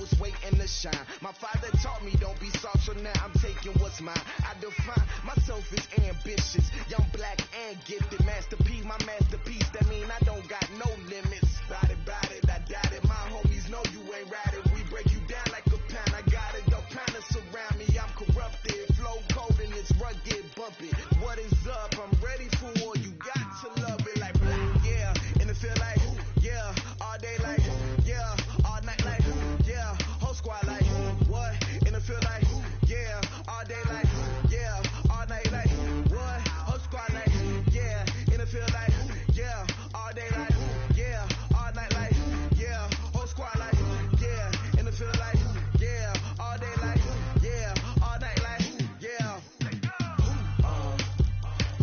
was waiting to shine. My father taught me don't be soft, so now I'm taking what's mine. I define myself as ambitious, young, black, and gifted. Masterpiece, my masterpiece, that mean I don't got no limits. Bout it, I doubt it. My homies know you ain't ride it. We break you down like a pound. I got it, don't pound to surround me. I'm corrupted, flow cold and it's rugged, bumpy. What is up? I'm ready for war. You got to love it like blah, yeah. And it feel like, yeah, all day like, yeah, all night like, yeah, whole squad like, what? And it feel like, yeah, all day like, yeah, all night like, what? Whole squad like, yeah, and it feel like, yeah, all day like, yeah, all night like, yeah, whole squad like, yeah, and it feel like, yeah, all day like, yeah, all night like, yeah.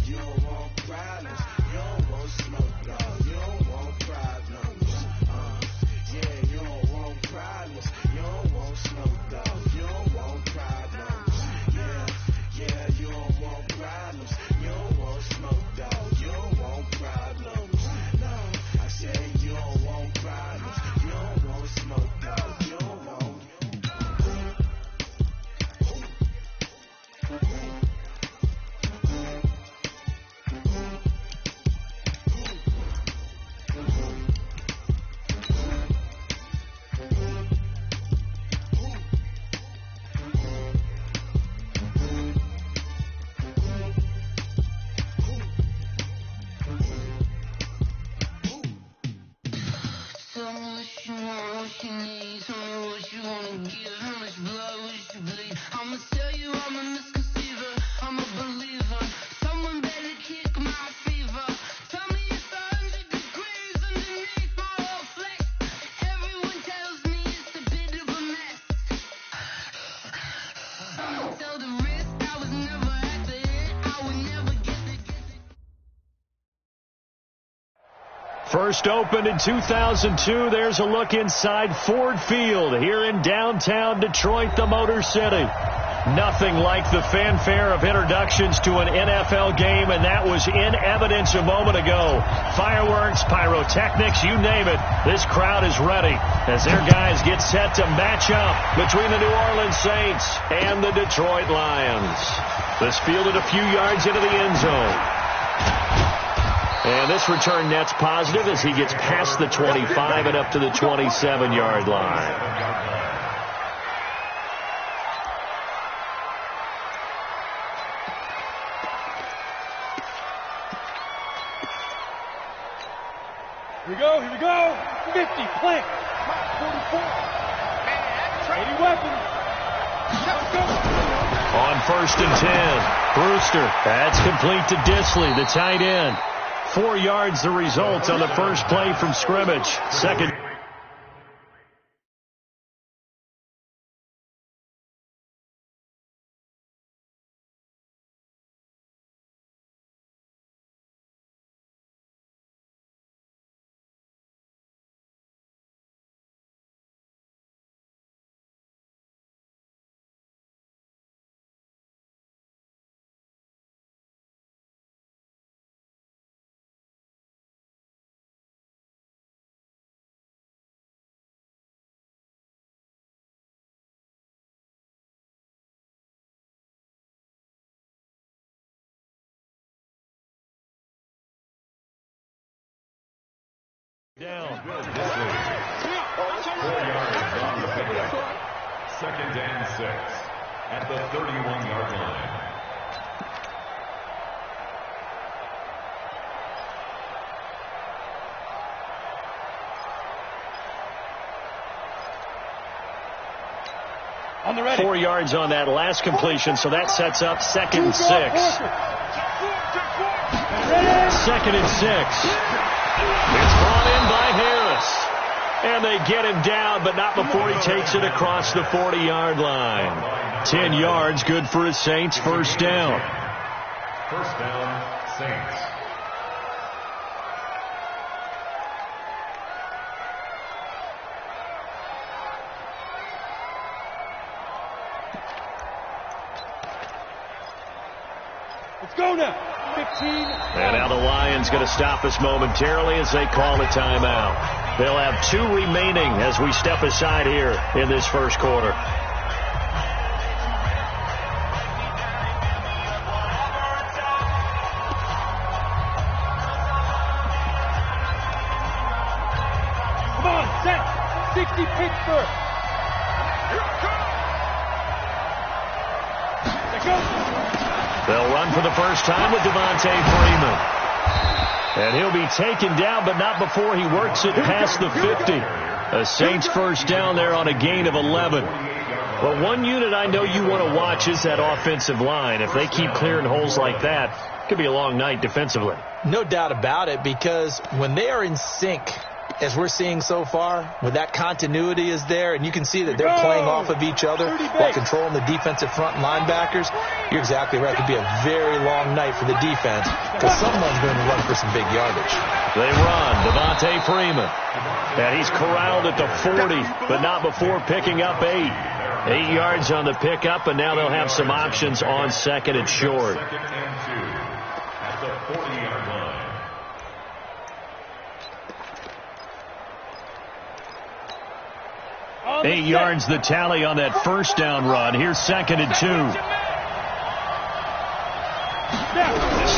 You don't want problems, you don't want smoke, no, you don't want problems. Yeah, you don't want problems, you don't want smoke, dog, you don't want problems. Yeah, you don't want problems, you don't want smoke, dog, you don't want problems. No, I said you don't want problems, you don't want smoke, dog, you don't want. Tell me what you want, what you need. Tell me what you wanna give. How much blood would you bleed? I'ma tell you I'm a misconceiver. I'm a believer. Someone better kick my fever. Tell me it's 100 degrees underneath my whole flex. Everyone tells me it's a bit of a mess. I'ma tell the risk. I was never at the end. I would never get the. First opened in 2002. There's a look inside Ford Field here in downtown Detroit, the Motor City. Nothing like the fanfare of introductions to an NFL game, and that was in evidence a moment ago. Fireworks, pyrotechnics, you name it. This crowd is ready as their guys get set to match up between the New Orleans Saints and the Detroit Lions. This fielded a few yards into the end zone. And this return net's positive as he gets past the 25 and up to the 27-yard line. Here we go. 50, plank. 44. 80 weapons. On 1st and 10, Brewster. That's complete to Disley, the tight end. 4 yards the result on the first play from scrimmage. Second. Down. 4 yards on the pickup. 2nd and 6 at the 31-yard line. On the ready. 4 yards on that last completion, so that sets up 2nd and 6. 2nd and 6. It's brought in by Harris. And they get him down, but not before he takes it across the 40-yard line. 10 yards, good for his Saints. First down. First down, Saints. Let's go now. 15. And now the Lions going to stop us momentarily as they call a timeout. They'll have 2 remaining as we step aside here in this first quarter. Come on, set. 60 Pittsburgh. They'll run for the first time with Devontae Freeman. And he'll be taken down, but not before he works it past the 50. A Saints first down there on a gain of 11. Well, one unit I know you want to watch is that offensive line. If they keep clearing holes like that, it could be a long night defensively. No doubt about it, because when they are in sync, as we're seeing so far, when that continuity is there, and you can see that they're playing off of each other while controlling the defensive front linebackers, you're exactly right. It could be a very long night for the defense because someone's going to run for some big yardage. They run. Devontae Freeman. And he's corralled at the 40, but not before picking up 8. 8 yards on the pickup, and now they'll have some options on second and short. Second and 2 at the 40-yard line. 8 yards the tally on that first down run. Here's second and 2.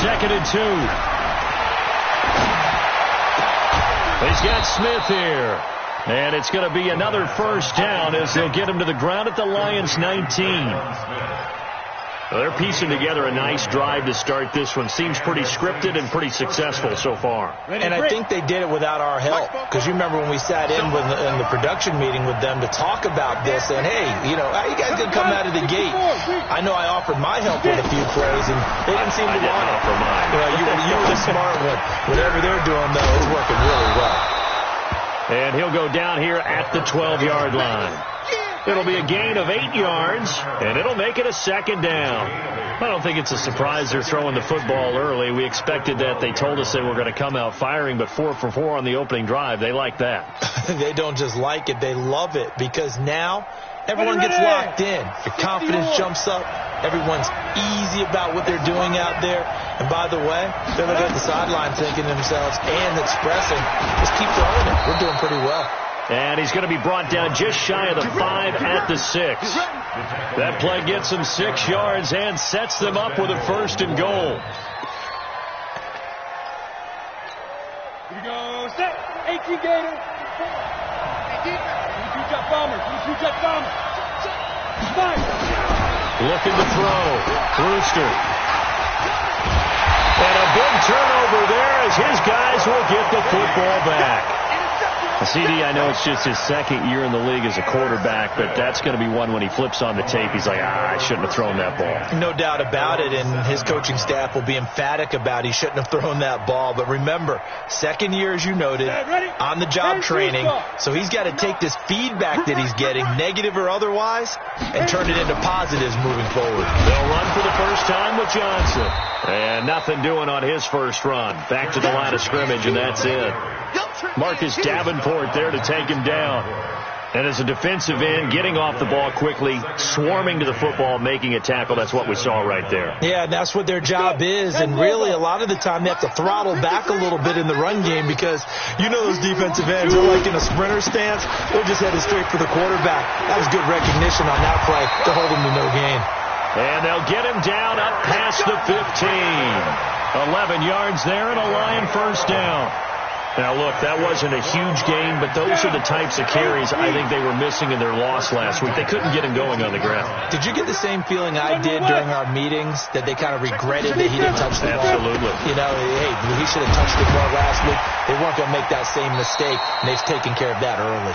Second and 2. He's got Smith here. And it's going to be another first down as they'll get him to the ground at the Lions' 19. Well, they're piecing together a nice drive to start this one. Seems pretty scripted and pretty successful so far. And I think they did it without our help. Because you remember when we sat in the production meeting with them to talk about this, and hey, you know, how you guys going to come out of the gate? I know I offered my help with a few plays, and they didn't seem to want it. You were the smart one. Whatever they're doing, though, is working really well. And he'll go down here at the 12-yard line. It'll be a gain of 8 yards, and it'll make it a second down. I don't think it's a surprise they're throwing the football early. We expected that. They told us they were going to come out firing, but 4 for 4 on the opening drive. They like that. They don't just like it. They love it because now everyone gets locked in. Your confidence jumps up. Everyone's easy about what they're doing out there. And by the way, they're looking at the sideline thinking to themselves and expressing, just keep throwing it. We're doing pretty well. And he's going to be brought down just shy of the 5 at the 6. That play gets him 6 yards and sets them up with a first and goal. Here we go, set. 18 Gators. 22 Jet Bombers. 22 Jet Bombers. Fire. Looking to throw. Brewster. And a big turnover there as his guys will get the football back. CD, I know it's just his second year in the league as a quarterback, but that's going to be one when he flips on the tape. He's like, I shouldn't have thrown that ball. No doubt about it, and his coaching staff will be emphatic about he shouldn't have thrown that ball. But remember, second year, as you noted, on-the-job training, so he's got to take this feedback that he's getting, negative or otherwise, and turn it into positives moving forward. They'll run for the first time with Johnson. And nothing doing on his first run. Back to the line of scrimmage, and that's it. Marcus Davenport there to take him down. And as a defensive end, getting off the ball quickly, swarming to the football, making a tackle, that's what we saw right there. Yeah, that's what their job is. And really, a lot of the time, they have to throttle back a little bit in the run game because you know those defensive ends are like in a sprinter stance. They're just headed straight for the quarterback. That was good recognition on that play to hold him to no gain. And they'll get him down up past the 15. 11 yards there and a Lion first down. Now, look, that wasn't a huge gain, but those are the types of carries I think they were missing in their loss last week. They couldn't get him going on the ground. Did you get the same feeling I did during our meetings, that they kind of regretted that he didn't touch the ball? Absolutely. You know, hey, he should have touched it more last week. They weren't going to make that same mistake, and they've taken care of that early.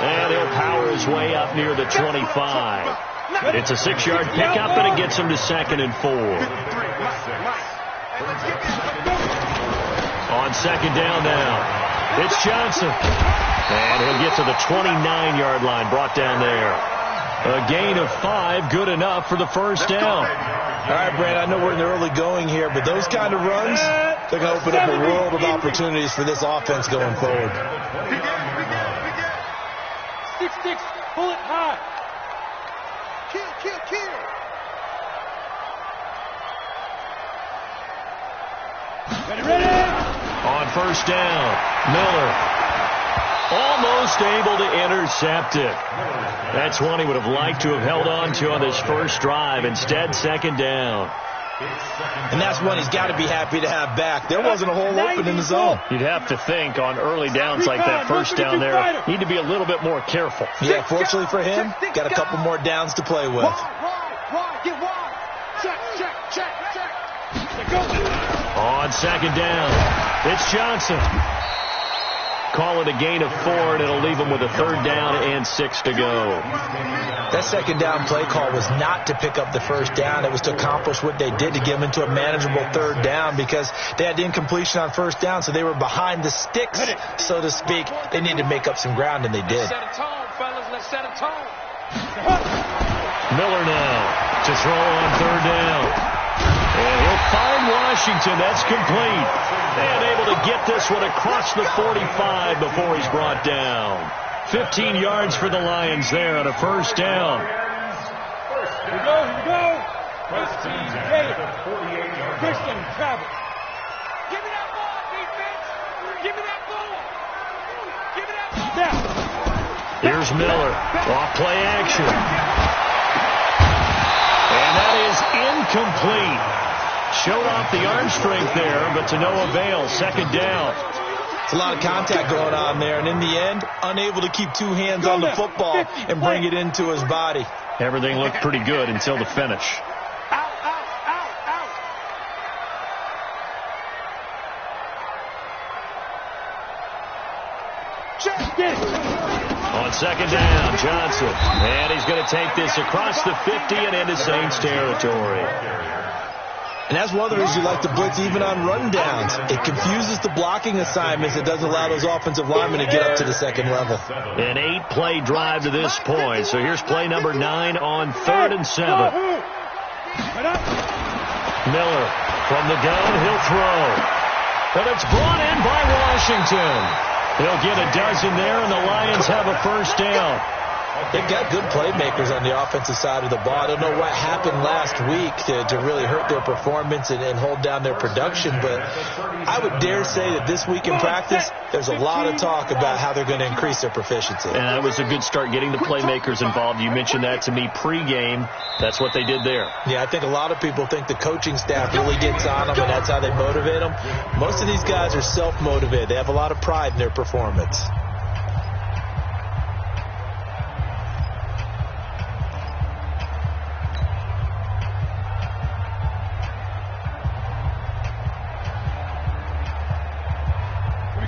And he'll power his way up near the 25. It's a 6-yard pickup, and it gets him to second and 4. On second down now, it's Johnson. And he'll get to the 29-yard line, brought down there. A gain of 5, good enough for the first down. All right, Brad, I know we're in the early going here, but those kind of runs, they're going to open up a world of opportunities for this offense going forward. 6-6, pull it high. Kill. Ready. On first down, Miller. Almost able to intercept it. That's one he would have liked to have held on to on this first drive. Instead, second down. And that's one he's got to be happy to have back. There wasn't a hole open in the zone. You'd have to think on early downs like that first down there, need to be a little bit more careful. Yeah, fortunately for him, got a couple more downs to play with. On second down, it's Johnson. Call it a gain of 4, and it'll leave him with a third down and 6 to go. That second down play call was not to pick up the first down. It was to accomplish what they did, to get them into a manageable third down, because they had incompletion on first down, so they were behind the sticks, so to speak. They needed to make up some ground, and they did. Let's set a tone, fellas. Let's set a tone. Miller now to throw on third down. And he'll find Washington. That's complete. And able to get this one across the 45 before he's brought down. 15 yards for the Lions there on a first down. Here we go. Christian Travis. Give me that ball, defense. Give me that ball. Give me that ball. Here's Miller. Off play action. And that is incomplete. Showed off the arm strength there, but to no avail. Second down. It's a lot of contact going on there, and in the end, unable to keep two hands on the football and bring it into his body. Everything looked pretty good until the finish. On second down, Johnson. And he's going to take this across the 50 and into Saints territory. And that's one of the reasons you like to blitz even on rundowns. It confuses the blocking assignments. It doesn't allow those offensive linemen to get up to the second level. An 8-play drive to this point. So here's play number 9 on 3rd and 7. Miller from the gun. He'll throw. But it's brought in by Washington. He'll get a dozen there, and the Lions have a first down. They've got good playmakers on the offensive side of the ball. I don't know what happened last week to really hurt their performance and hold down their production, but I would dare say that this week in practice, there's a lot of talk about how they're going to increase their proficiency. And that was a good start, getting the playmakers involved. You mentioned that to me pregame. That's what they did there. Yeah, I think a lot of people think the coaching staff really gets on them, and that's how they motivate them. Most of these guys are self-motivated. They have a lot of pride in their performance.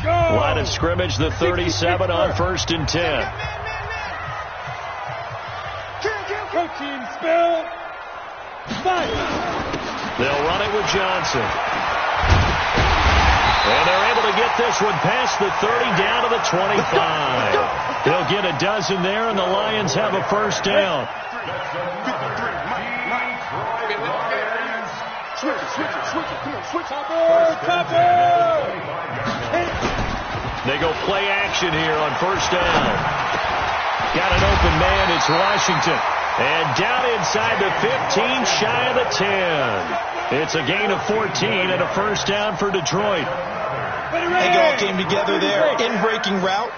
Line of scrimmage, the 37 on 1st and 10. Coaching spell. They'll run it with Johnson. And they're able to get this one past the 30 down to the 25. They'll get a dozen there, and the Lions have a first down. Switch it. Come on, switch it. Cover. They go play action here on first down. Got an open man. It's Washington. And down inside the 15, shy of the 10. It's a gain of 14 and a first down for Detroit. They all came together there. In-breaking route.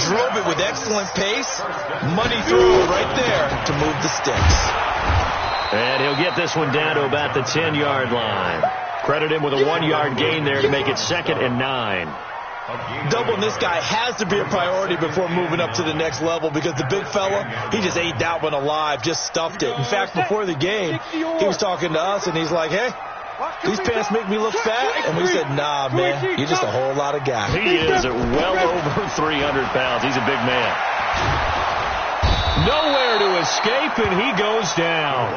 Drove it with excellent pace. Money throw right there to move the sticks. And he'll get this one down to about the 10-yard line. Credit him with a 1-yard gain there to make it 2nd and 9. Doubling this guy has to be a priority before moving up to the next level, because the big fella, he just ate that one alive, just stuffed it. In fact, before the game, he was talking to us, and he's like, hey, these pants make me look fat? And we said, nah, man, you're just a whole lot of guy. He is at well over 300 pounds. He's a big man. Nowhere to escape, and he goes down.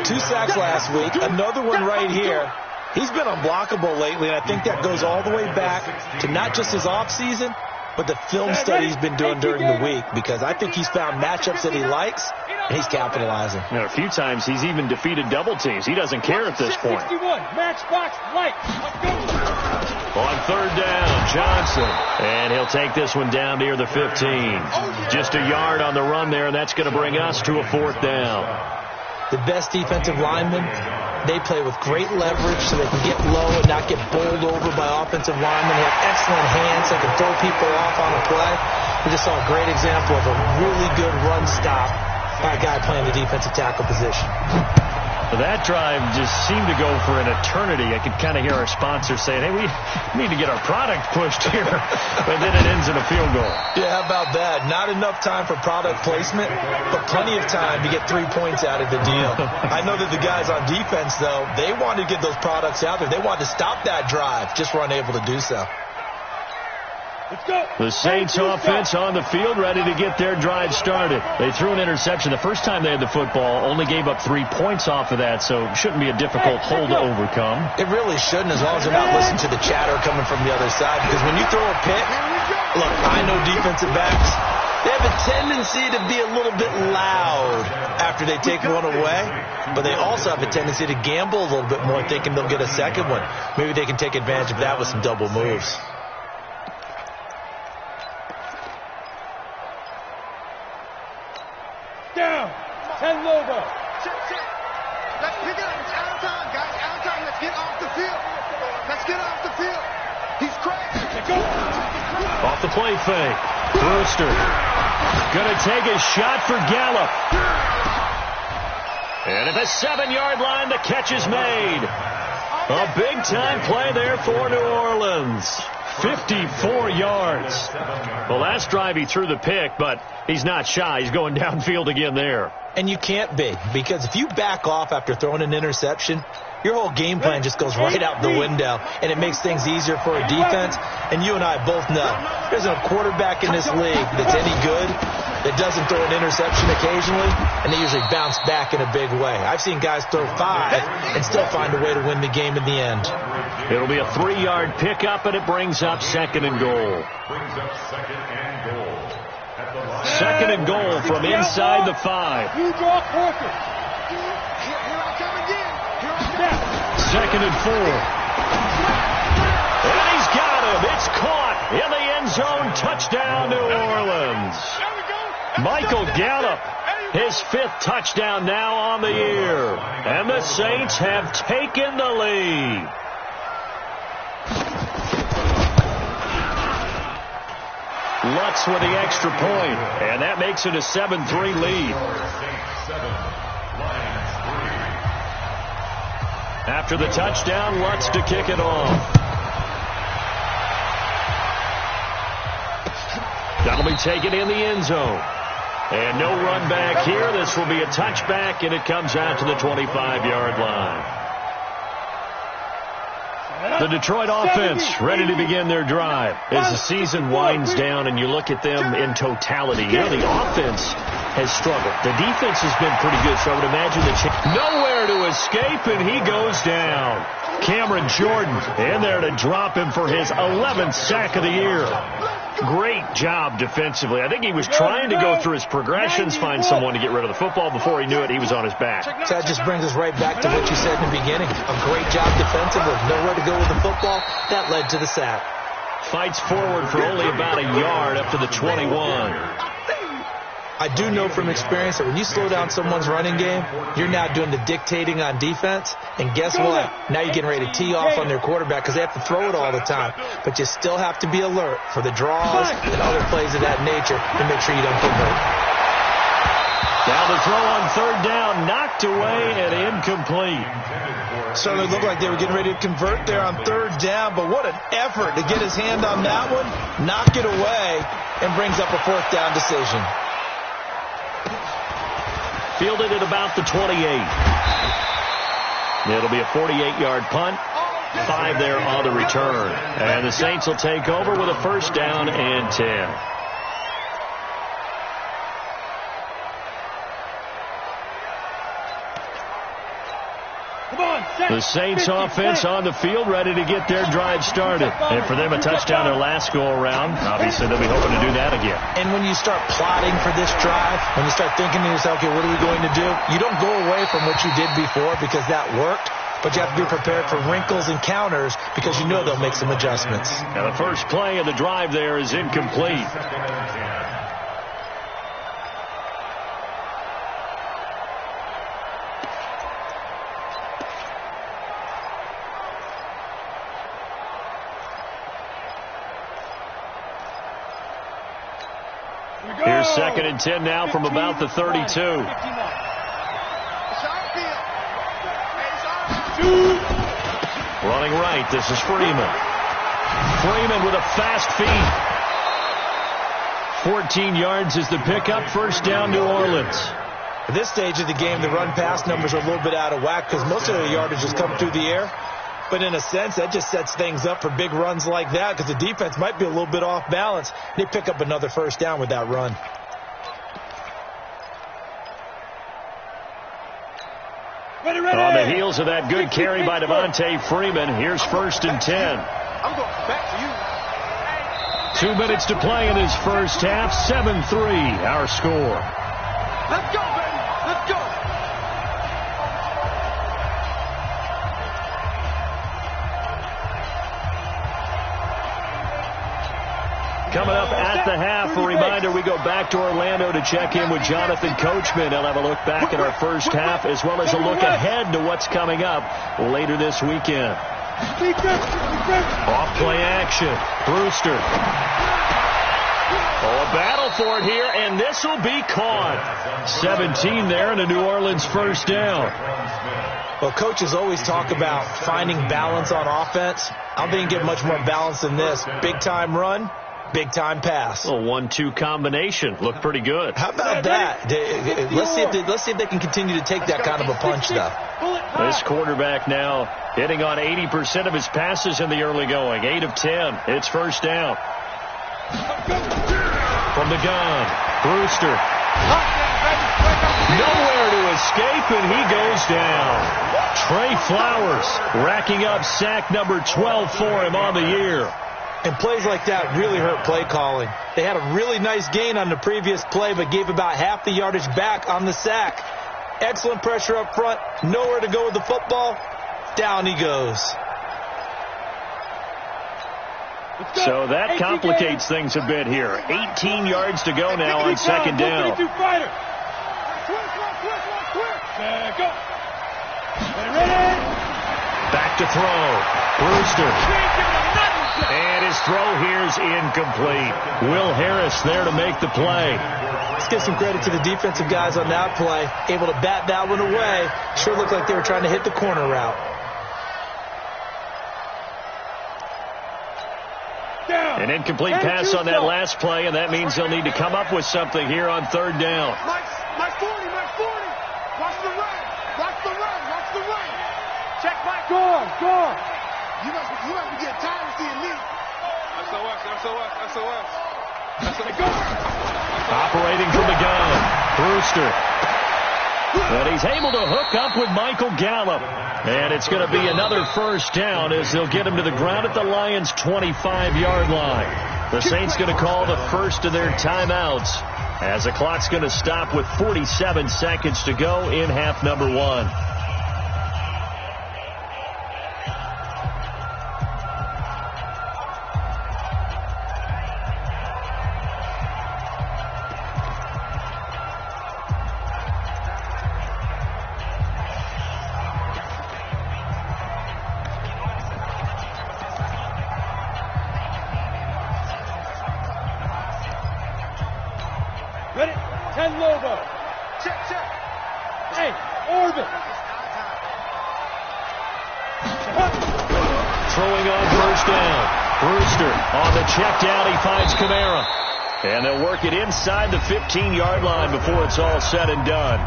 2 sacks last week, another one right here. He's been unblockable lately, and I think that goes all the way back to not just his offseason, but the film study he's been doing during the week, because I think he's found matchups that he likes, and he's capitalizing. You know, a few times he's even defeated double teams. He doesn't care at this point. 61, matchbox light. Let's go. On third down, Johnson. And he'll take this one down near the 15. Just a yard on the run there, and that's going to bring us to a 4th down. The best defensive linemen, they play with great leverage so they can get low and not get bowled over by offensive linemen. They have excellent hands. They can throw people off on a play. We just saw a great example of a really good run stop by a guy playing the defensive tackle position. That drive just seemed to go for an eternity. I could kind of hear our sponsor saying, hey, we need to get our product pushed here. But then it ends in a field goal. Yeah, how about that? Not enough time for product placement, but plenty of time to get 3 points out of the deal. I know that the guys on defense, though, they wanted to get those products out there. They wanted to stop that drive, just were unable to do so. The Saints offense on the field, ready to get their drive started. They threw an interception the first time they had the football, only gave up 3 points off of that, so it shouldn't be a difficult hole to overcome. It really shouldn't, as long as they're not listening to the chatter coming from the other side, because when you throw a pick, look, I know defensive backs, they have a tendency to be a little bit loud after they take one away, but they also have a tendency to gamble a little bit more, thinking they'll get a second one. Maybe they can take advantage of that with some double moves. Down. 10 logo. Sit. Let's pick it up. It's out of time, guys. Out of time. Let's get off the field. Let's get off the field. He's crazy. Go. Off the play fake. Brewster going to take a shot for Gallup. And at the 7-yard line, the catch is made. A big-time play there for New Orleans. 54 yards. The last drive he threw the pick, but he's not shy. He's going downfield again there. And you can't be, because if you back off after throwing an interception, your whole game plan just goes right out the window, and it makes things easier for a defense. And you and I both know there's a quarterback in this league that's any good that doesn't throw an interception occasionally, and they usually bounce back in a big way. I've seen guys throw 5 and still find a way to win the game in the end. It'll be a 3-yard pickup, and it brings up second and goal. Second and goal from inside the 5. You draw quarter. Here I come again. Second and 4. And he's got him. It's caught in the end zone. Touchdown, New Orleans. Michael Gallup, his 5th touchdown now on the year. And the Saints have taken the lead. Lutz with the extra point, and that makes it a 7-3 lead. After the touchdown, Lutz to kick it off. That'll be taken in the end zone. And no run back here. This will be a touchback, and it comes out to the 25-yard line. The Detroit offense ready to begin their drive. As the season winds down and you look at them in totality, you know, the offense has struggled. The defense has been pretty good, so I would imagine nowhere to escape, and he goes down. Cameron Jordan in there to drop him for his 11th sack of the year. Great job defensively. I think he was trying to go through his progressions, find someone to get rid of the football. Before he knew it, he was on his back. So that just brings us right back to what you said in the beginning. A great job defensively. Nowhere to go with the football. That led to the sack. Fights forward for only about a yard up to the 21. I do know from experience that when you slow down someone's running game, you're now doing the dictating on defense. And guess what? Now you're getting ready to tee off on their quarterback because they have to throw it all the time. But you still have to be alert for the draws and other plays of that nature to make sure you don't get hurt. Now the throw on 3rd down, knocked away and incomplete. Certainly looked like they were getting ready to convert there on 3rd down, but what an effort to get his hand on that one, knock it away, and brings up a 4th down decision. Fielded at about the 28. It'll be a 48-yard punt. 5 there on the return. And the Saints will take over with a 1st down and 10. The Saints offense on the field ready to get their drive started. And for them, a touchdown their last go-around. Obviously, they'll be hoping to do that again. And when you start plotting for this drive, when you start thinking to yourself, okay, what are we going to do? You don't go away from what you did before because that worked. But you have to be prepared for wrinkles and counters because you know they'll make some adjustments. Now, the first play of the drive there is incomplete. 2nd and 10 now from about the 32. Running right, this is Freeman. Freeman with a fast feet. 14 yards is the pickup. First down, New Orleans. At this stage of the game, the run-pass numbers are a little bit out of whack because most of the yardage is coming through the air. But in a sense, that just sets things up for big runs like that because the defense might be a little bit off balance. They pick up another first down with that run. On the heels of that good carry by Devontae Freeman, here's 1st and 10. I'm going back to you. 2 minutes to play in his first half. 7-3, our score. Let's go, baby. Let's go. Coming up at the half, a reminder, we go back to Orlando to check in with Jonathan Coachman. He'll have a look back at our first half as well as a look ahead to what's coming up later this weekend. Off play action. Brewster. Oh, a battle for it here, and this will be caught. 17 there and a New Orleans first down. Well, coaches always talk about finding balance on offense. I don't think you get much more balance than this. Big-time run, big-time pass. A 1-2 combination. Looked pretty good. How about that? Let's see if they can continue to take that kind of a punch, though. This quarterback now hitting on 80% of his passes in the early going. 8 of 10. It's first down. From the gun, Brewster. Nowhere to escape, and he goes down. Trey Flowers racking up sack number 12 for him on the year. And plays like that really hurt play calling. They had a really nice gain on the previous play, but gave about half the yardage back on the sack. Excellent pressure up front. Nowhere to go with the football. Down he goes. So that complicates things a bit here. 18 yards to go now on second down. Back to throw. Brewster. And his throw here's incomplete. Will Harris there to make the play. Let's give some credit to the defensive guys on that play. Able to bat that one away. Sure looked like they were trying to hit the corner route. An incomplete pass on that last play, and that means they'll need to come up with something here on third down. Mike 40. Watch the run. Watch the run. Check Mike. Go on. You must be getting tired of seeing me. SOS. Go. Operating from the gun, Brewster. But he's able to hook up with Michael Gallup. And it's going to be another first down as they'll get him to the ground at the Lions' 25-yard line. The Saints going to call the first of their timeouts as the clock's going to stop with 47 seconds to go in half number 1. Ready? 10 Lobo. Check. Hey, orbit. Throwing on first down. Brewster on the check down. He finds Kamara. And they'll work it inside the 15-yard line before it's all said and done.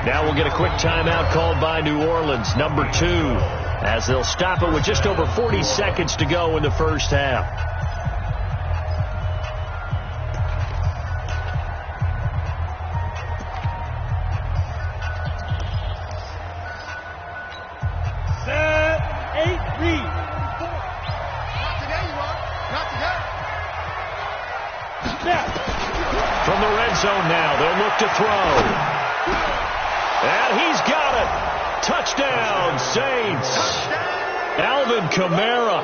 Now we'll get a quick timeout called by New Orleans, number 2, as they'll stop it with just over 40 seconds to go in the first half. From the red zone now, they'll look to throw. And he's got it. Touchdown, Saints. Alvin Kamara,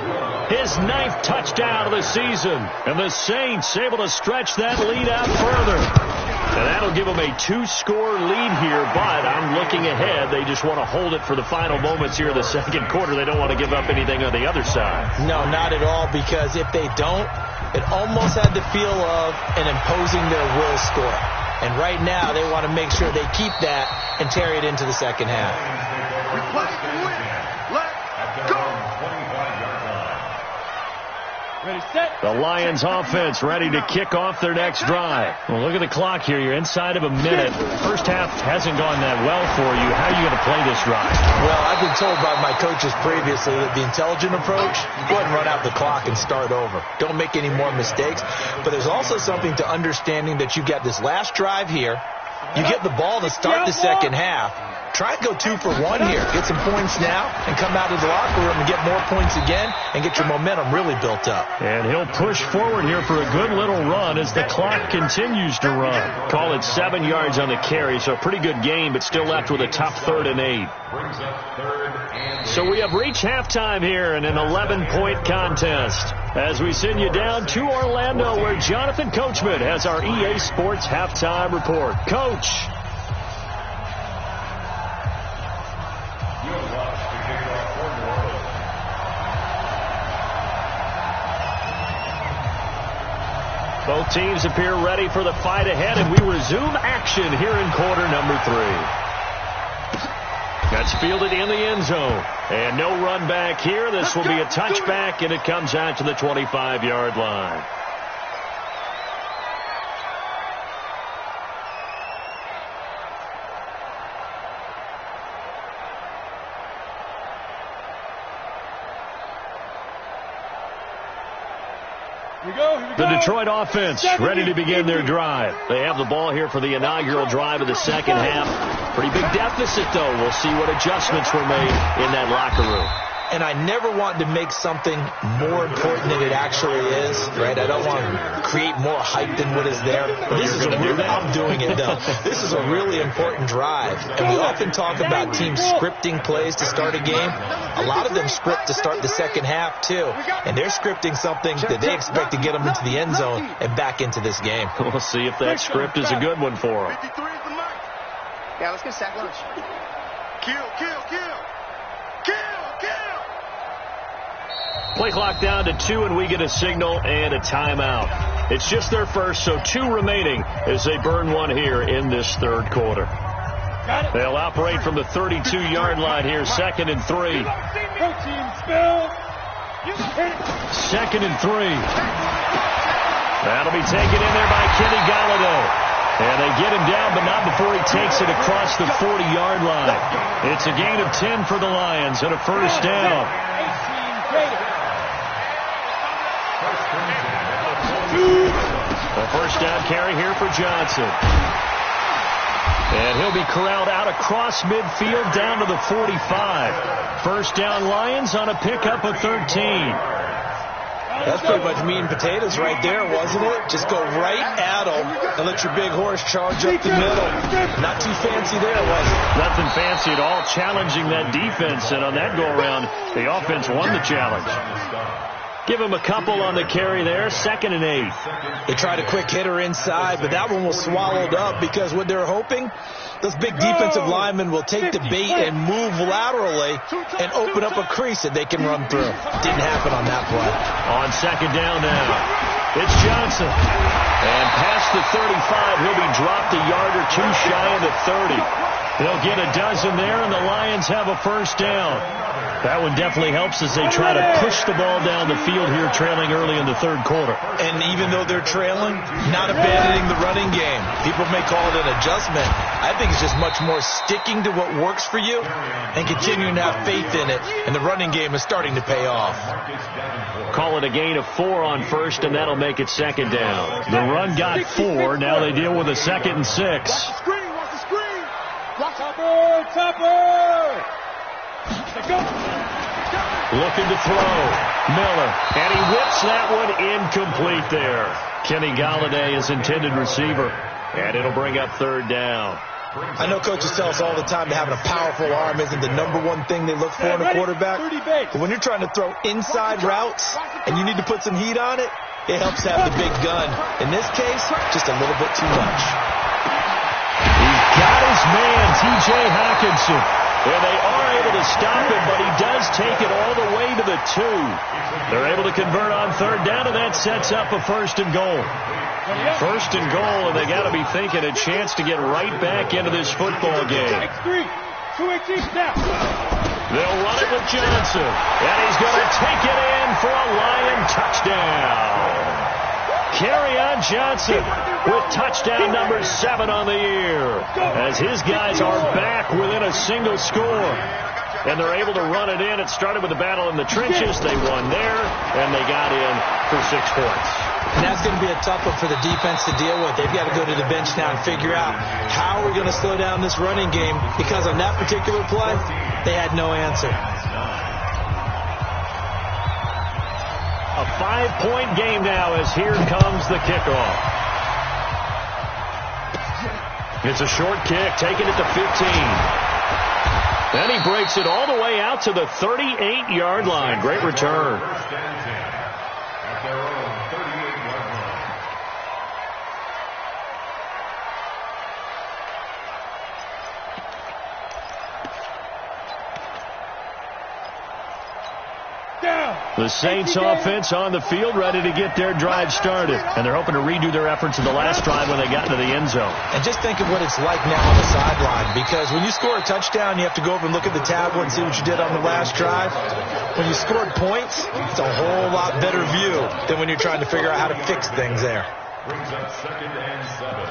his 9th touchdown of the season. And the Saints able to stretch that lead out further. And that'll give them a 2-score lead here, but I'm looking ahead. They just want to hold it for the final moments here of the second quarter. They don't want to give up anything on the other side. No, not at all, because if they don't, it almost had the feel of an imposing their will score. And right now, they want to make sure they keep that and carry it into the second half. We play to win. Let's go. Ready, set. The Lions offense ready to kick off their next drive. Well, look at the clock here. You're inside of a minute. First half hasn't gone that well for you. How are you going to play this drive? Well, I've been told by my coaches previously that the intelligent approach, go ahead and run out the clock and start over. Don't make any more mistakes. But there's also something to understanding that you got this last drive here. You get the ball to start the second half. Try and go 2 for 1 here. Get some points now and come out of the locker room and get more points again and get your momentum really built up. And he'll push forward here for a good little run as the clock continues to run. Call it 7 yards on the carry, so a pretty good game, but still left with a tough 3rd and 8. So we have reached halftime here in an 11-point contest as we send you down to Orlando where Jonathan Coachman has our EA Sports halftime report. Coach. Both teams appear ready for the fight ahead, and we resume action here in quarter number 3. That's fielded in the end zone. And no run back here. This will be a touchback, and it comes out to the 25-yard line. The Detroit offense ready to begin their drive. They have the ball here for the inaugural drive of the second half. Pretty big deficit, though. We'll see what adjustments were made in that locker room. And I never want to make something more important than it actually is, right? I don't want to create more hype than what is there. This is I'm doing it, though. This is a really important drive. And we often talk about teams scripting plays to start a game. A lot of them script to start the second half, too. And they're scripting something that they expect to get them into the end zone and back into this game. We'll see if that script is a good one for them. Yeah, let's get sack lunch. Kill, kill, kill. Kill, kill. Play clock down to 2, and we get a signal and a timeout. It's just their first, so 2 remaining as they burn one here in this third quarter. They'll operate from the 32-yard line here, 2nd and 3. 2nd and 3. That'll be taken in there by Kenny Galladay. And they get him down, but not before he takes it across the 40-yard line. It's a gain of 10 for the Lions and a first down. A first down carry here for Johnson. And he'll be corralled out across midfield down to the 45. First down Lions on a pickup of 13. That's pretty much meat and potatoes right there, wasn't it? Just go right at them and let your big horse charge up the middle. Not too fancy there, was it? Nothing fancy at all, challenging that defense. And on that go-around, the offense won the challenge. Give him a couple on the carry there, 2nd and 8. They tried a quick hitter inside, but that one was swallowed up because what they're hoping, those big defensive linemen will take the bait and move laterally and open up a crease that they can run through. Didn't happen on that play. On 2nd down now, it's Johnson. And past the 35, he'll be dropped a yard or 2 shy of the 30. They'll get a dozen there, and the Lions have a first down. That one definitely helps as they try to push the ball down the field here, trailing early in the third quarter. And even though they're trailing, not abandoning the running game. People may call it an adjustment. I think it's just much more sticking to what works for you and continuing to have faith in it. And the running game is starting to pay off. Call it a gain of 4 on first, and that'll make it 2nd down. The run got 4. Now they deal with a 2nd and 6. Watch the screen, watch the screen. Watch Topper. Looking to throw. Miller. And he whips that one incomplete there. Kenny Galladay is intended receiver. And it'll bring up 3rd down. I know coaches tell us all the time that having a powerful arm isn't the #1 thing they look for in a quarterback. But when you're trying to throw inside routes and you need to put some heat on it, it helps have the big gun. In this case, just a little bit too much. He's got his man, T.J. Hawkinson. And they are able to stop him, but he does take it all the way to the 2. They're able to convert on third down, and that sets up a 1st and goal. 1st and goal, and they got to be thinking a chance to get right back into this football game. They'll run it with Johnson, and he's going to take it in for a Lion touchdown. Kerryon Johnson with touchdown number 7 on the year, as his guys are back within a single score. And they're able to run it in. It started with a battle in the trenches. They won there, and they got in for 6 points. And that's going to be a tough one for the defense to deal with. They've got to go to the bench now and figure out how we're going to slow down this running game, because on that particular play, they had no answer. A 5-point game now, as here comes the kickoff. It's a short kick, taking it to 15. Then he breaks it all the way out to the 38-yard line. Great return. At their own 38-yard line. The Saints offense on the field, ready to get their drive started. And they're hoping to redo their efforts in the last drive when they got into the end zone. And just think of what it's like now on the sideline, because when you score a touchdown, you have to go over and look at the tablet and see what you did on the last drive. When you scored points, it's a whole lot better view than when you're trying to figure out how to fix things there. Brings up 2nd and 7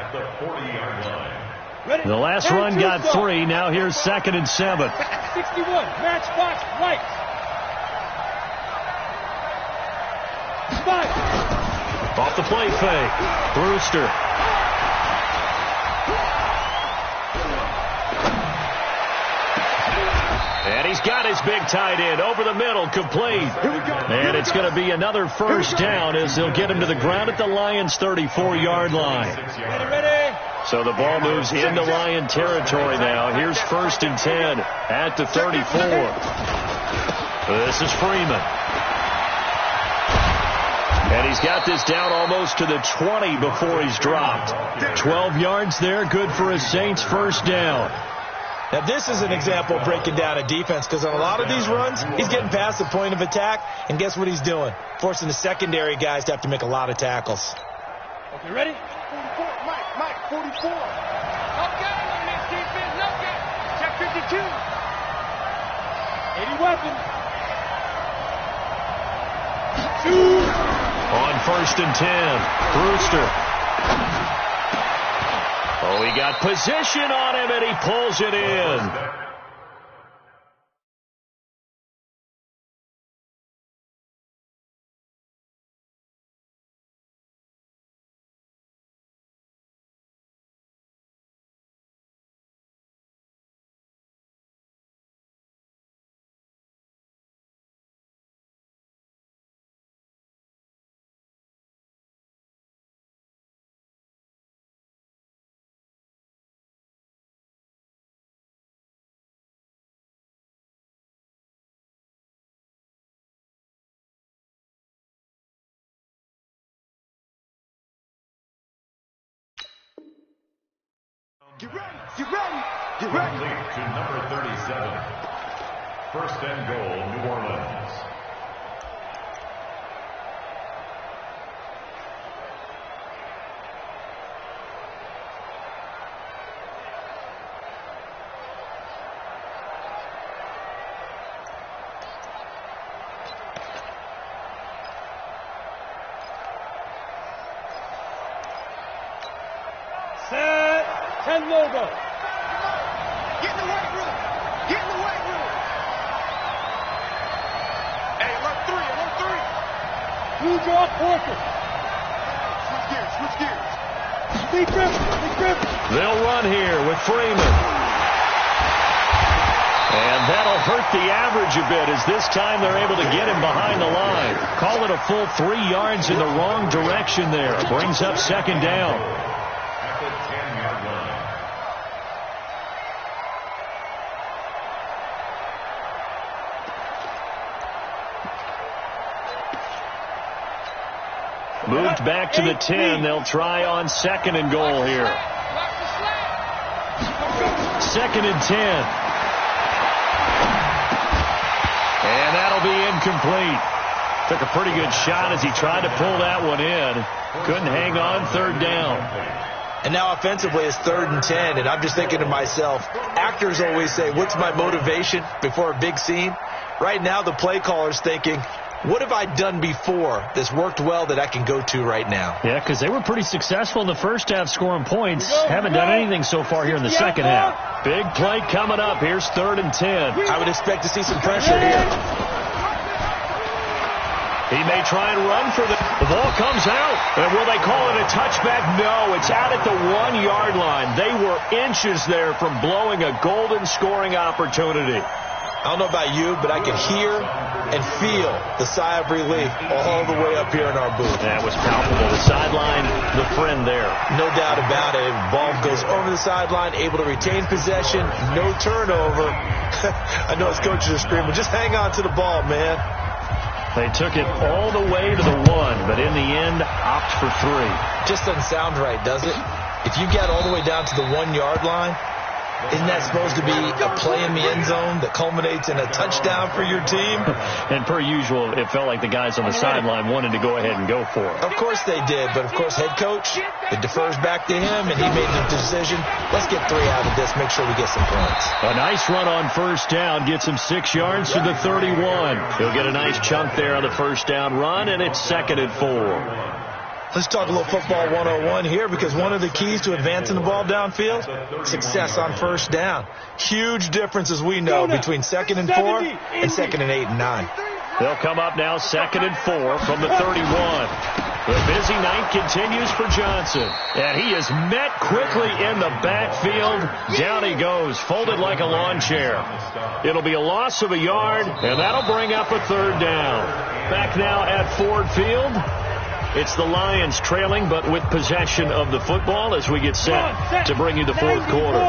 at the 40-yard line. The last run got 3. Now here's 2nd and 7. 61, matchbox, right. Off the play fake. Brewster. And he's got his big tight end over the middle, complete. And it's going to be another 1st down as they'll get him to the ground at the Lions' 34-yard line. So the ball moves into Lion territory now. Here's 1st and 10 at the 34. This is Freeman. And he's got this down almost to the 20 before he's dropped. 12 yards there, good for a Saints 1st down. Now, this is an example of breaking down a defense, because on a lot of these runs, he's getting past the point of attack, and guess what he's doing? Forcing the secondary guys to have to make a lot of tackles. Okay, ready? 44, Mike, 44. Okay, on this defense, okay. Check 52. 80 weapons. 2. On 1st and 10, Brewster. Oh, he got position on him, and he pulls it in. Get ready, get ready, get ready. Complete to number 37. 1st and goal, New Orleans. Set, 10 logo. Get in the weight room. Get in the weight room. Hey, alert 3. Blue jaw, Porter. Switch gears. Big Griffin. They'll run here with Freeman. And that'll hurt the average a bit, as this time they're able to get him behind the line. Call it a full 3 yards in the wrong direction there. Brings up 2nd down. At the 10-yard line. Moved back to the 10. They'll try on 2nd and goal here. 2nd and 10. That'll be incomplete. Took a pretty good shot as he tried to pull that one in. Couldn't hang on, third down. And now offensively it's 3rd and 10, and I'm just thinking to myself, actors always say, what's my motivation before a big scene? Right now the play caller's thinking, what have I done before that's worked well that I can go to right now? Yeah, because they were pretty successful in the first half scoring points. Haven't done anything so far here in the second half. Big play coming up. Here's 3rd and 10. I would expect to see some pressure here. He may try and run for the ball comes out. And will they call it a touchback? No, it's out at the 1-yard line. They were inches there from blowing a golden scoring opportunity. I don't know about you, but I can hear and feel the sigh of relief all the way up here in our booth. That was palpable. The sideline, the friend there. No doubt about it. Ball goes over the sideline, able to retain possession, no turnover. I know his coaches are screaming, just hang on to the ball, man. They took it all the way to the 1, but in the end, opt for 3. Just doesn't sound right, does it? If you get all the way down to the 1-yard line, isn't that supposed to be a play in the end zone that culminates in a touchdown for your team? And per usual, it felt like the guys on the sideline wanted to go ahead and go for it. Of course they did, but of course head coach, it defers back to him, and he made the decision, let's get 3 out of this, make sure we get some points. A nice run on first down, gets him 6 yards to the 31. He'll get a nice chunk there on the first down run, and it's 2nd and 4. Let's talk a little football 101 here, because one of the keys to advancing the ball downfield, success on first down. Huge difference, as we know, between 2nd and 4 and 2nd and 8 and 9. They'll come up now 2nd and 4 from the 31. The busy night continues for Johnson, and he is met quickly in the backfield. Down he goes, folded like a lawn chair. It'll be a loss of a yard, and that'll bring up a 3rd down. Back now at Ford Field. It's the Lions trailing, but with possession of the football as we get set to bring you the 4th quarter.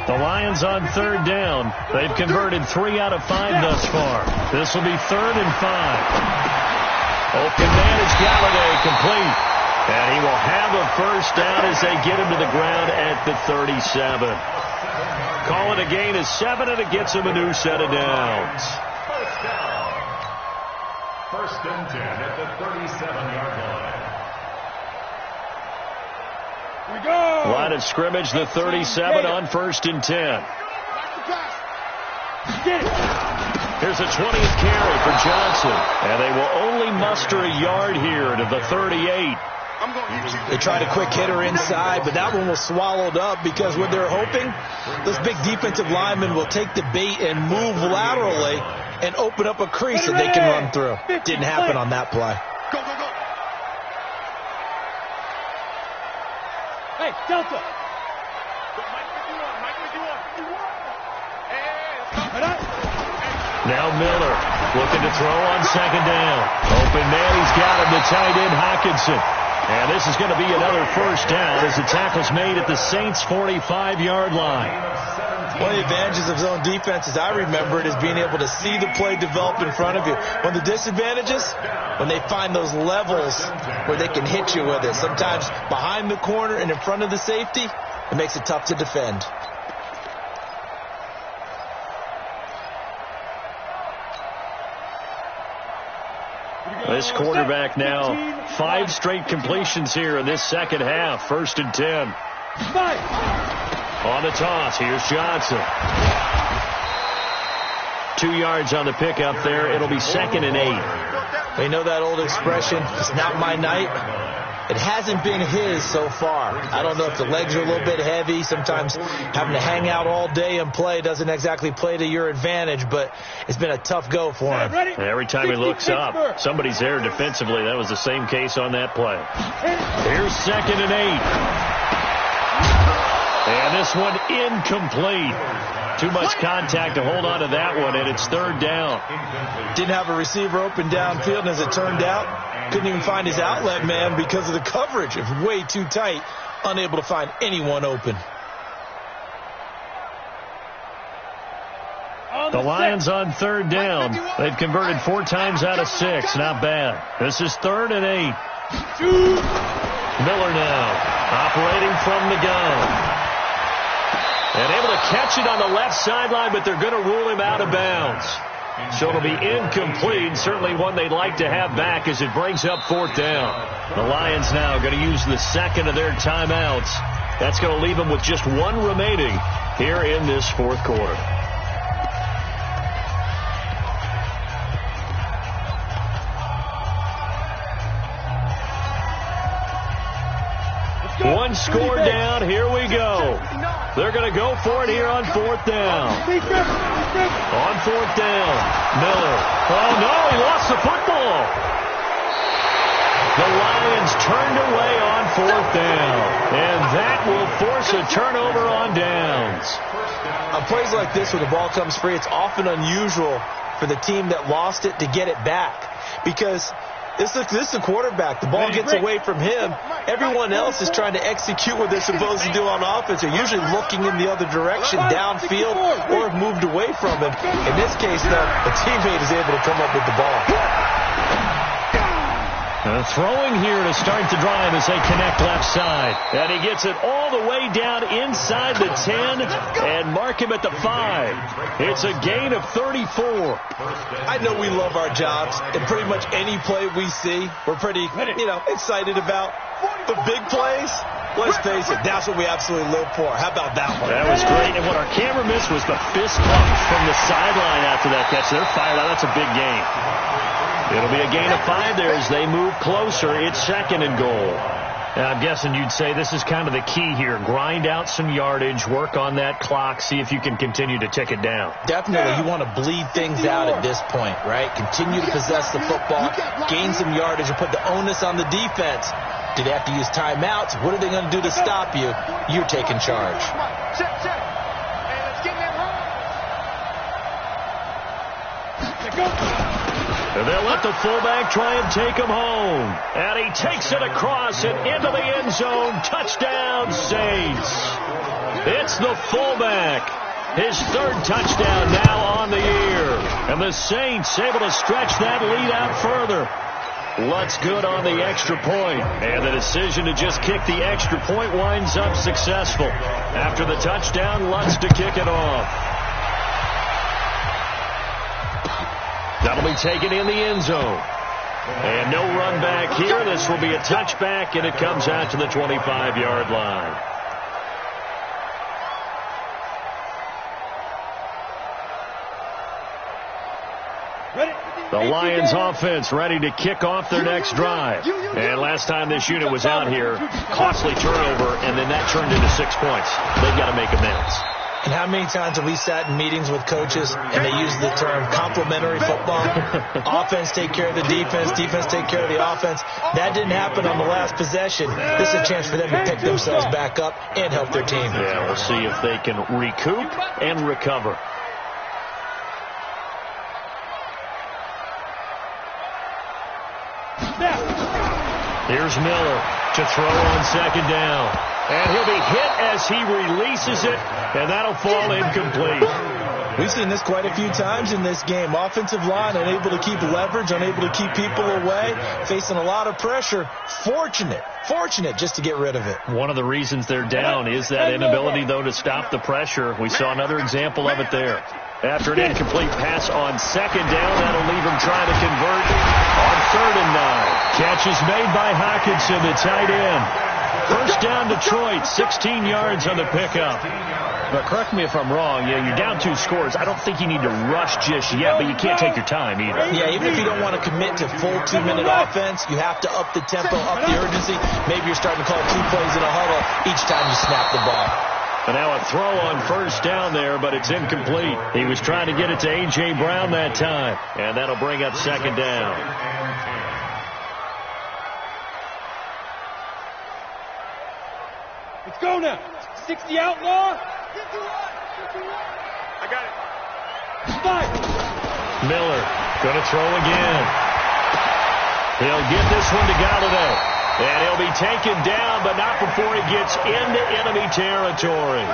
The Lions on 3rd down. They've converted 3 out of 5 thus far. This will be 3rd and 5. Open man is Galladay, complete. And he will have a first down as they get him to the ground at the 37. Call it a gain of 7, and it gets him a new set of downs. First and 10 at the 37-yard line. We go. Line of scrimmage, the 37 on 1st and 10. Here's a 20th carry for Johnson. And they will only muster a yard here to the 38. They tried a quick hitter inside, but that one was swallowed up because what they're hoping, those big defensive linemen will take the bait and move laterally and open up a crease that they can run through. Didn't happen on that play. Go, go, go. Hey, Delta. Now Miller looking to throw on 2nd down. Open man, he's got him, the tight end Hockenson. And this is going to be another first down as the tackle's made at the Saints' 45-yard line. One of the advantages of zone defense, as I remember it, is being able to see the play develop in front of you. One of the disadvantages, when they find those levels where they can hit you with it. Sometimes behind the corner and in front of the safety, it makes it tough to defend. This quarterback now 5 straight completions here in this second half. 1st and 10. On the toss, here's Johnson. 2 yards on the pickup there. It'll be 2nd and 8. They know that old expression, it's not my night. It hasn't been his so far. I don't know if the legs are a little bit heavy. Sometimes having to hang out all day and play doesn't exactly play to your advantage, but it's been a tough go for him. Every time he looks up, somebody's there defensively. That was the same case on that play. Here's 2nd and 8. And this one incomplete. Too much contact to hold on to that one, and it's 3rd down. Didn't have a receiver open downfield, and as it turned out, couldn't even find his outlet man because of the coverage. It was way too tight, unable to find anyone open. The Lions on 3rd down. They've converted 4 times out of 6. Not bad. This is 3rd and 8. Miller now operating from the gun. And able to catch it on the left sideline, but they're going to rule him out of bounds. So it'll be incomplete, certainly one they'd like to have back as it brings up 4th down. The Lions now going to use the second of their timeouts. That's going to leave them with just one remaining here in this 4th quarter. One score down. Here we go. They're going to go for it here on 4th down. On 4th down, Miller. Oh, no, he lost the football. The Lions turned away on 4th down, and that will force a turnover on downs. On plays like this where the ball comes free, it's often unusual for the team that lost it to get it back because this is the quarterback. The ball gets away from him. Everyone else is trying to execute what they're supposed to do on offense. They're usually looking in the other direction, downfield, or have moved away from him. In this case, though, the teammate is able to come up with the ball. Throwing here to start the drive as they connect left side. And he gets it all the way down inside the 10 and mark him at the 5. It's a gain of 34. I know we love our jobs, and pretty much any play we see, we're pretty, excited about. But big plays, let's face it, that's what we absolutely live for. How about that one? That was great. And what our camera missed was the fist pump from the sideline after that catch. They're fired out. That's a big gain. It'll be a gain of 5 there as they move closer. It's 2nd and goal. And I'm guessing you'd say this is kind of the key here. Grind out some yardage, work on that clock, see if you can continue to tick it down. Definitely. You want to bleed things out at this point, right? Continue to possess the football, gain some yardage, and put the onus on the defense. Do they have to use timeouts? What are they going to do to stop you? You're taking charge. Check. Hey, let's get that wrong. And they'll let the fullback try and take him home. And he takes it across and into the end zone. Touchdown, Saints. It's the fullback. His 3rd touchdown now on the year. And the Saints able to stretch that lead out further. Lutz good on the extra point. And the decision to just kick the extra point winds up successful. After the touchdown, Lutz to kick it off. That'll be taken in the end zone. And no run back here. This will be a touchback, and it comes out to the 25-yard line. The Lions offense ready to kick off their next drive. And last time this unit was out here, costly turnover, and then that turned into 6 points. They've got to make amends. And how many times have we sat in meetings with coaches and they use the term complementary football? Offense take care of the defense, defense take care of the offense. That didn't happen on the last possession. This is a chance for them to pick themselves back up and help their team. Yeah, we'll see if they can recoup and recover. Here's Miller to throw on 2nd down. And he'll be hit as he releases it, and that'll fall incomplete. We've seen this quite a few times in this game. Offensive line unable to keep leverage, unable to keep people away, facing a lot of pressure. Fortunate just to get rid of it. One of the reasons they're down is that inability, though, to stop the pressure. We saw another example of it there. After an incomplete pass on 2nd down, that'll leave him trying to convert on 3rd and 9. Catch is made by Hockenson, the tight end. First down, Detroit, 16 yards on the pickup. But correct me if I'm wrong, you're down 2 scores. I don't think you need to rush just yet, but you can't take your time either. Yeah, even if you don't want to commit to full 2-minute offense, you have to up the tempo, up the urgency. Maybe you're starting to call 2 plays in a huddle each time you snap the ball. And now a throw on 1st down there, but it's incomplete. He was trying to get it to A.J. Brown that time, and that'll bring up 2nd down. Let's go now. 60 outlaw. I got it. Spike. Miller going to throw again. He'll get this one to Galladay. And he'll be taken down, but not before he gets into enemy territory.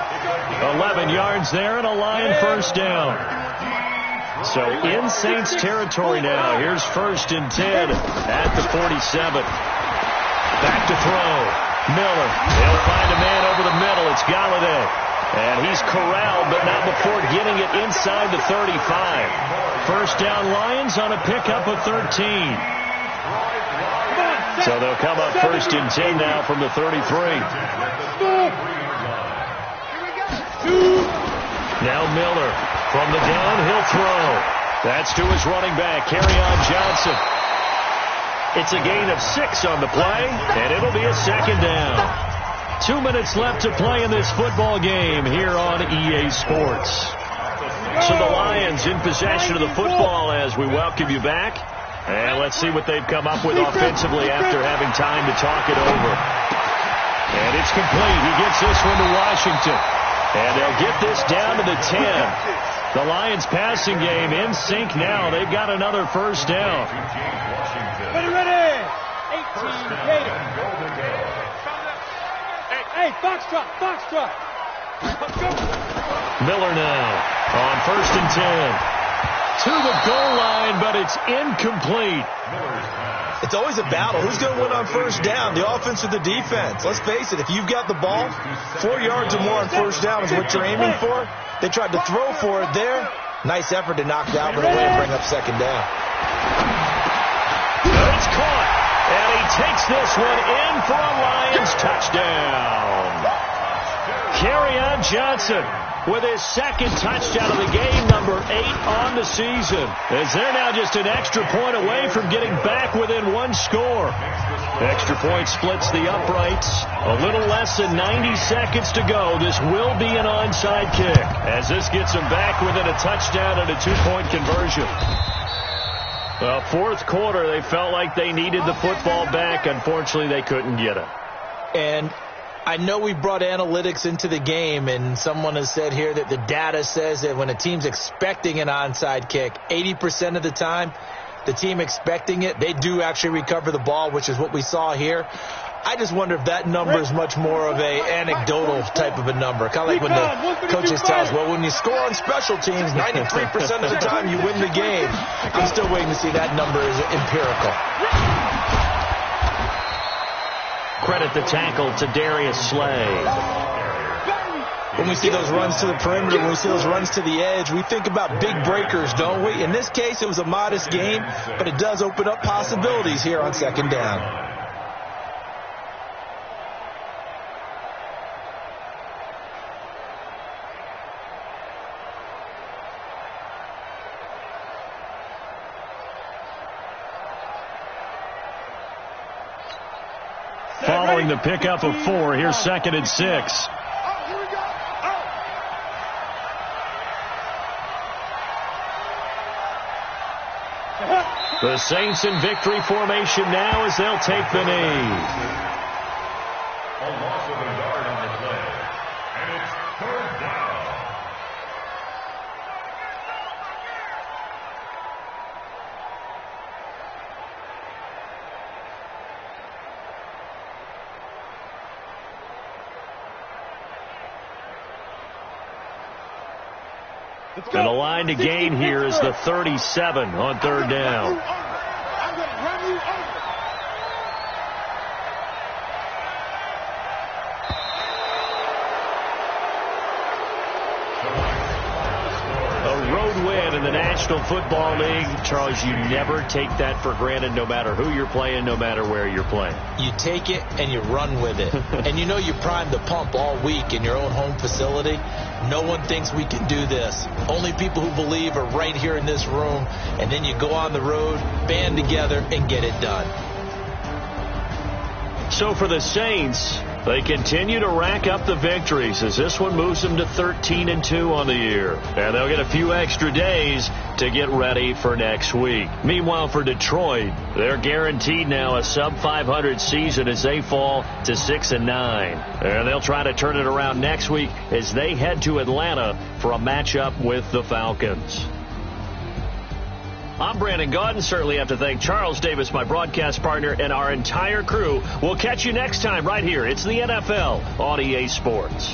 11 yards there and a Lion 1st down. So in Saints territory now. Here's 1st and 10 at the 47. Back to throw. Miller, he'll find a man over the middle. It's Galladay. And he's corralled, but not before getting it inside the 35. First down Lions on a pickup of 13. So they'll come up first and 10 now from the 33. Now Miller from the downhill throw. That's to his running back, Kerryon Johnson. It's a gain of 6 on the play, and it'll be a second down. 2 minutes left to play in this football game here on EA Sports. So the Lions in possession of the football as we welcome you back. And let's see what they've come up with offensively after having time to talk it over. And it's complete. He gets this one to Washington. And they'll get this down to the 10. The Lions passing game in sync now. They've got another first down. Ready. 18 Gator. Hey, Foxtrot. Miller now on first and 10. To the goal line, but it's incomplete. It's always a battle. Who's going to win on first down, the offense or the defense? Let's face it, if you've got the ball, 4 yards or more on first down is what you're aiming for. They tried to throw for it there. Nice effort to knock Dalvin away and bring up second down. It's caught, and he takes this one in for a Lions touchdown. Kerryon Johnson with his second touchdown of the game, number 8 on the season, as they're now just an extra point away from getting back within one score. Extra point splits the uprights. A little less than 90 seconds to go. This will be an onside kick, as this gets them back within a touchdown and a 2-point conversion. Well, fourth quarter, they felt like they needed the football back. Unfortunately, they couldn't get it. And I know we brought analytics into the game, and someone has said here that the data says that when a team's expecting an onside kick, 80% of the time, the team expecting it, they do actually recover the ball, which is what we saw here. I just wonder if that number is much more of a anecdotal type of a number. Kind of like when the coaches tell us, well, when you score on special teams, 93% of the time you win the game. I'm still waiting to see that number is empirical. Credit the tackle to Darius Slay. When we see those runs to the perimeter, when we see those runs to the edge, we think about big breakers, don't we? In this case, it was a modest gain, but it does open up possibilities here on second down. Following the pickup of 4, here's second and 6. The Saints in victory formation now as they'll take the knee. A loss of a yard on the play, and it's third down. And the line to gain here is the 37 on third down. I'm going to run you over. A road win in the National Football League. Charles, you never take that for granted no matter who you're playing, no matter where you're playing. You take it and you run with it. And you know you primed the pump all week in your own home facility. No one thinks we can do this. Only people who believe are right here in this room. And then you go on the road, band together, and get it done. So for the Saints, they continue to rack up the victories as this one moves them to 13-2 on the year. And they'll get a few extra days to get ready for next week. Meanwhile, for Detroit, they're guaranteed now a sub-500 season as they fall to 6-9. And they'll try to turn it around next week as they head to Atlanta for a matchup with the Falcons. I'm Brandon Gaudin. Certainly have to thank Charles Davis, my broadcast partner, and our entire crew. We'll catch you next time right here. It's the NFL on EA Sports.